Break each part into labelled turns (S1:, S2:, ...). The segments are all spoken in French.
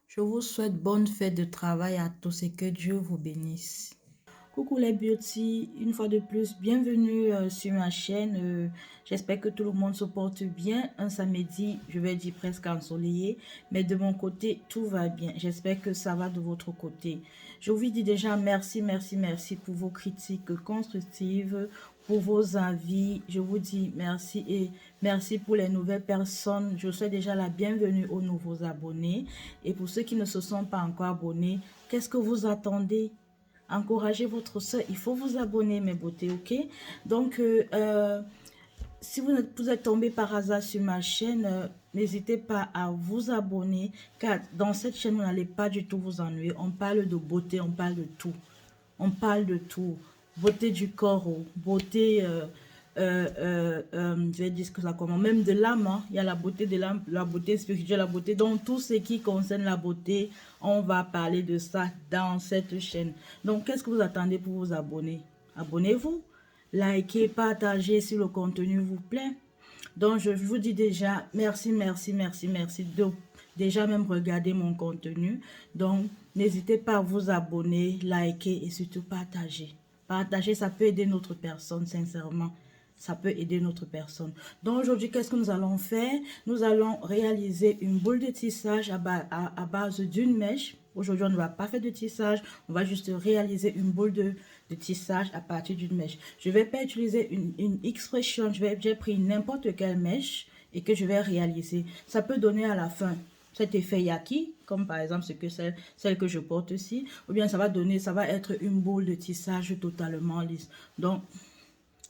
S1: Je vous souhaite bonne fête de travail à tous et que Dieu vous bénisse. Coucou les beauty, une fois de plus, bienvenue sur ma chaîne. J'espère que tout le monde se porte bien. Un samedi, je vais dire presque ensoleillé, mais de mon côté, tout va bien. J'espère que ça va de votre côté. Je vous dis déjà merci, merci, merci pour vos critiques constructives, pour vos avis. Je vous dis merci et merci pour les nouvelles personnes. Je souhaite déjà la bienvenue aux nouveaux abonnés. Et pour ceux qui ne se sont pas encore abonnés, qu'est-ce que vous attendez? Encouragez votre soeur, il faut vous abonner mes beautés, ok? Donc, si vous êtes tombé par hasard sur ma chaîne, n'hésitez pas à vous abonner, car dans cette chaîne, vous n'allez pas du tout vous ennuyer. On parle de beauté, on parle de tout. On parle de tout. Beauté du corps, beauté, je vais dire que ça comment, même de l'âme, hein. Il y a la beauté de l'âme, la beauté spirituelle, la beauté. Donc, tout ce qui concerne la beauté, on va parler de ça dans cette chaîne. Donc, qu'est-ce que vous attendez pour vous abonner? Abonnez-vous, likez, partagez si le contenu vous plaît. Donc, je vous dis déjà, merci, merci, merci, merci de déjà même regarder mon contenu. Donc, n'hésitez pas à vous abonner, liker et surtout partager. Partager, ça peut aider notre personne, sincèrement. Ça peut aider notre personne. Donc, aujourd'hui, qu'est-ce que nous allons faire? Nous allons réaliser une boule de tissage à base d'une mèche. Aujourd'hui, on ne va pas faire de tissage. On va juste réaliser une boule de tissage à partir d'une mèche. Je ne vais pas utiliser une expression. J'ai pris n'importe quelle mèche et que je vais réaliser. Ça peut donner à la fin cet effet yaki, comme par exemple celle que je porte ici. Ou bien ça va être une boule de tissage totalement lisse. Donc,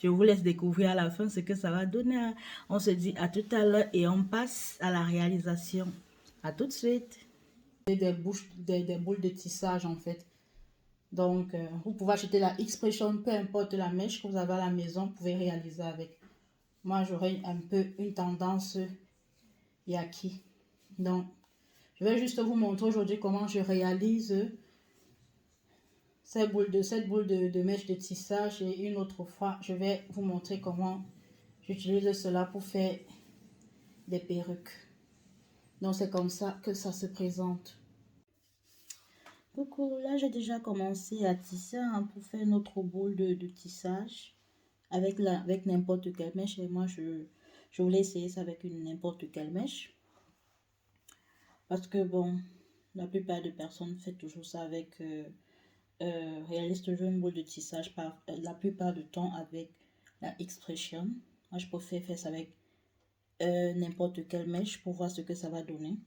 S1: je vous laisse découvrir à la fin ce que ça va donner. On se dit à tout à l'heure et on passe à la réalisation. À tout de suite. Des boules de tissage en fait. Donc, vous pouvez acheter la expression, peu importe la mèche que vous avez à la maison, vous pouvez réaliser avec. Moi, j'aurais un peu une tendance yaki. Donc, je vais juste vous montrer aujourd'hui comment je réalise cette boule de mèche de tissage et une autre fois, je vais vous montrer comment j'utilise cela pour faire des perruques. Donc, c'est comme ça que ça se présente. Coucou, là j'ai déjà commencé à tisser pour faire notre boule de tissage avec n'importe quelle mèche. Et moi, je voulais essayer ça avec une n'importe quelle mèche. Parce que bon, la plupart des personnes font toujours ça avec... réalise toujours une boule de tissage la plupart du temps avec la expression. Moi, je préfère faire ça avec n'importe quelle mèche pour voir ce que ça va donner.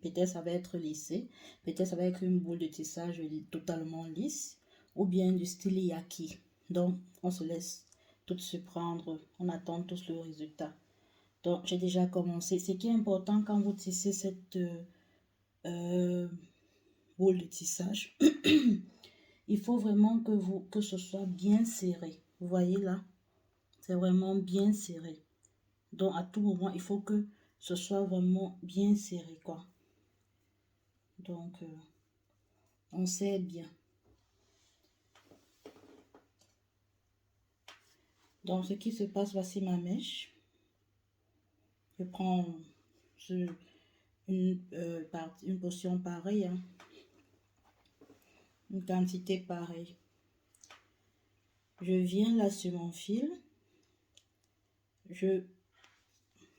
S1: Peut-être ça va être lissé, peut-être ça va être une boule de tissage totalement lisse ou bien du style yaki. Donc, on se laisse tout se prendre, on attend tous le résultat. Donc, j'ai déjà commencé. Ce qui est important quand vous tissez cette boule de tissage, il faut vraiment que ce soit bien serré. Vous voyez là, c'est vraiment bien serré. Donc, à tout moment, il faut que ce soit vraiment bien serré, quoi. Donc, on serre bien. Donc, ce qui se passe, voici ma mèche. Je prends une portion pareille, hein, une quantité pareille. Je viens là sur mon fil. Je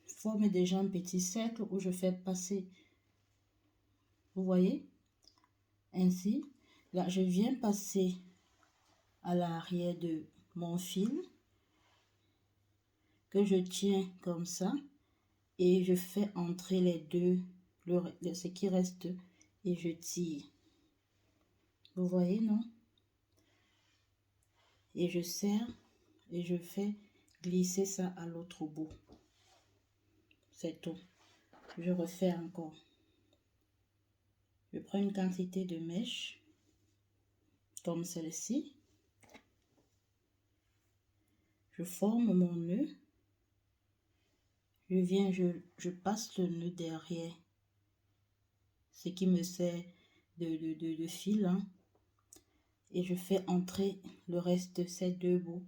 S1: forme déjà un petit cercle où je fais passer. Vous voyez? Ainsi. Là, je viens passer à l'arrière de mon fil que je tiens comme ça et je fais entrer les deux, ce qui reste et je tire. Vous voyez, non? Et je serre et je fais glisser ça à l'autre bout. C'est tout. Je refais encore. Je prends une quantité de mèche comme celle-ci. Je forme mon nœud. Je viens, je passe le nœud derrière, ce qui me sert de fil, hein, et je fais entrer le reste de ces deux bouts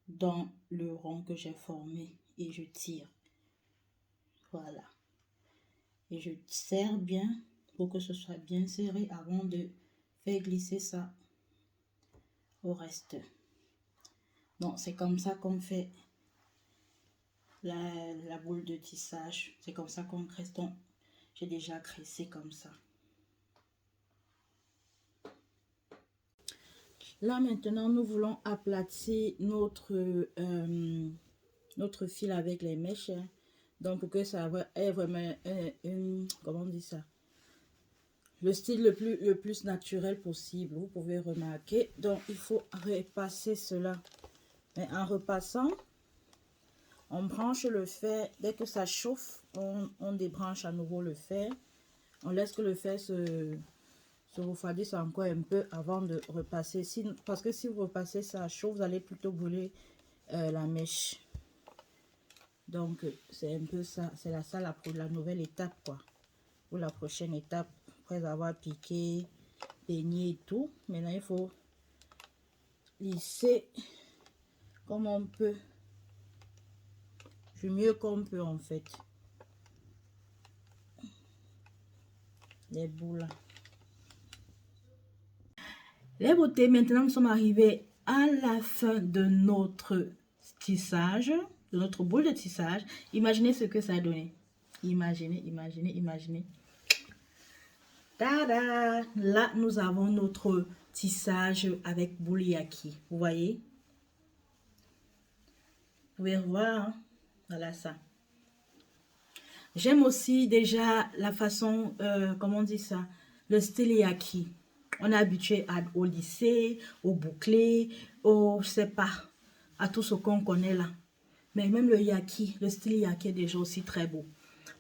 S1: dans le rond que j'ai formé et je tire. Voilà. Et je serre bien pour que ce soit bien serré avant de faire glisser ça au reste. Donc, c'est comme ça qu'on fait la boule de tissage. C'est comme ça qu'on crée. Donc, j'ai déjà cressé comme ça. Là, maintenant, nous voulons aplatir notre fil avec les mèches. Donc, pour que ça ait vraiment comment on dit ça? Le style le plus naturel possible. Vous pouvez remarquer. Donc, il faut repasser cela. Mais en repassant, on branche le fer. Dès que ça chauffe, on débranche à nouveau le fer. On laisse que le fer se refroidisse encore un peu avant de repasser. Parce que si vous repassez ça chaud, vous allez plutôt brûler la mèche. Donc, c'est un peu ça. C'est la nouvelle étape, quoi. Ou la prochaine étape, après avoir piqué, peigné et tout. Maintenant, il faut lisser comme on peut. Du mieux qu'on peut, en fait. Les boules. Les beautés, maintenant, nous sommes arrivés à la fin de notre tissage, de notre boule de tissage. Imaginez ce que ça a donné. Imaginez, imaginez, imaginez. Tada! Là, nous avons notre tissage avec boule yaki. Vous voyez? Vous pouvez voir. Hein? Voilà ça. J'aime aussi déjà la façon, comment on dit ça? Le style yaki. On est habitué au lycée, au bouclé, je sais pas, à tout ce qu'on connaît là. Mais même le yaki, le style yaki est déjà aussi très beau.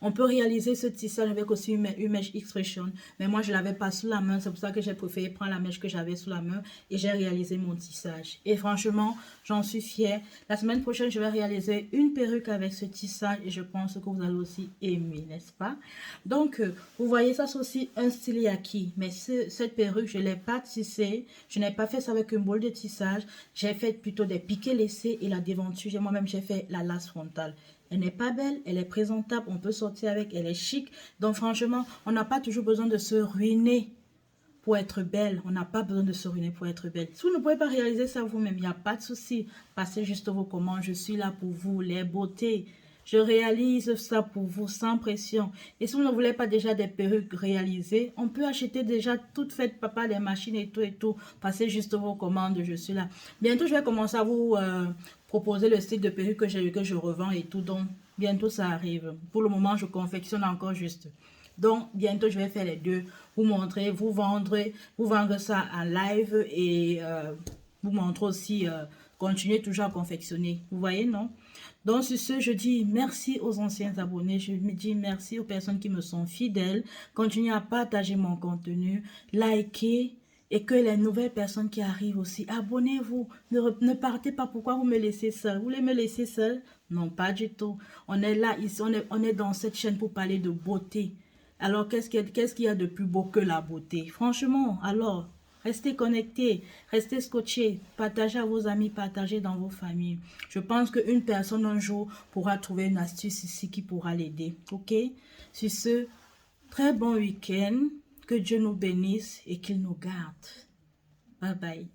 S1: On peut réaliser ce tissage avec aussi une mèche expression. Mais moi, je ne l'avais pas sous la main. C'est pour ça que j'ai préféré prendre la mèche que j'avais sous la main. Et j'ai réalisé mon tissage. Et franchement, j'en suis fière. La semaine prochaine, je vais réaliser une perruque avec ce tissage. Et je pense que vous allez aussi aimer, n'est-ce pas? Donc, vous voyez, ça c'est aussi un style yaki. Mais cette perruque, je ne l'ai pas tissée. Je n'ai pas fait ça avec une boule de tissage. J'ai fait plutôt des piquets laissés et la déventure. Moi-même, j'ai fait la lace frontale. Elle n'est pas belle, elle est présentable, on peut sortir avec, elle est chic. Donc franchement, on n'a pas toujours besoin de se ruiner pour être belle. On n'a pas besoin de se ruiner pour être belle. Si vous ne pouvez pas réaliser ça vous-même, il n'y a pas de souci. Passez juste vos commandes, je suis là pour vous, les beautés. Je réalise ça pour vous sans pression. Et si vous ne voulez pas déjà des perruques réalisées, on peut acheter déjà toutes faites, papa, les machines et tout et tout. Passez juste vos commandes, je suis là. Bientôt, je vais commencer à vous proposer le style de perruque que je revends et tout. Donc, bientôt, ça arrive. Pour le moment, je confectionne encore juste. Donc, bientôt, je vais faire les deux. Vous montrer, vous vendre ça en live et vous montrer aussi, continuer toujours à confectionner. Vous voyez, non? Donc, sur ce, je dis merci aux anciens abonnés. Je me dis merci aux personnes qui me sont fidèles. Continuez à partager mon contenu, likez. Et que les nouvelles personnes qui arrivent aussi, abonnez-vous. Ne partez pas. Pourquoi vous me laissez seul? Vous voulez me laisser seul? Non, pas du tout. On est là, ici, on est dans cette chaîne pour parler de beauté. Alors, qu'est-ce qu'il y a de plus beau que la beauté? Franchement, alors, restez connectés, restez scotchés, partagez à vos amis, partagez dans vos familles. Je pense qu'une personne un jour pourra trouver une astuce ici qui pourra l'aider. Ok? Sur ce, très bon week-end. Que Dieu nous bénisse et qu'il nous garde. Bye bye.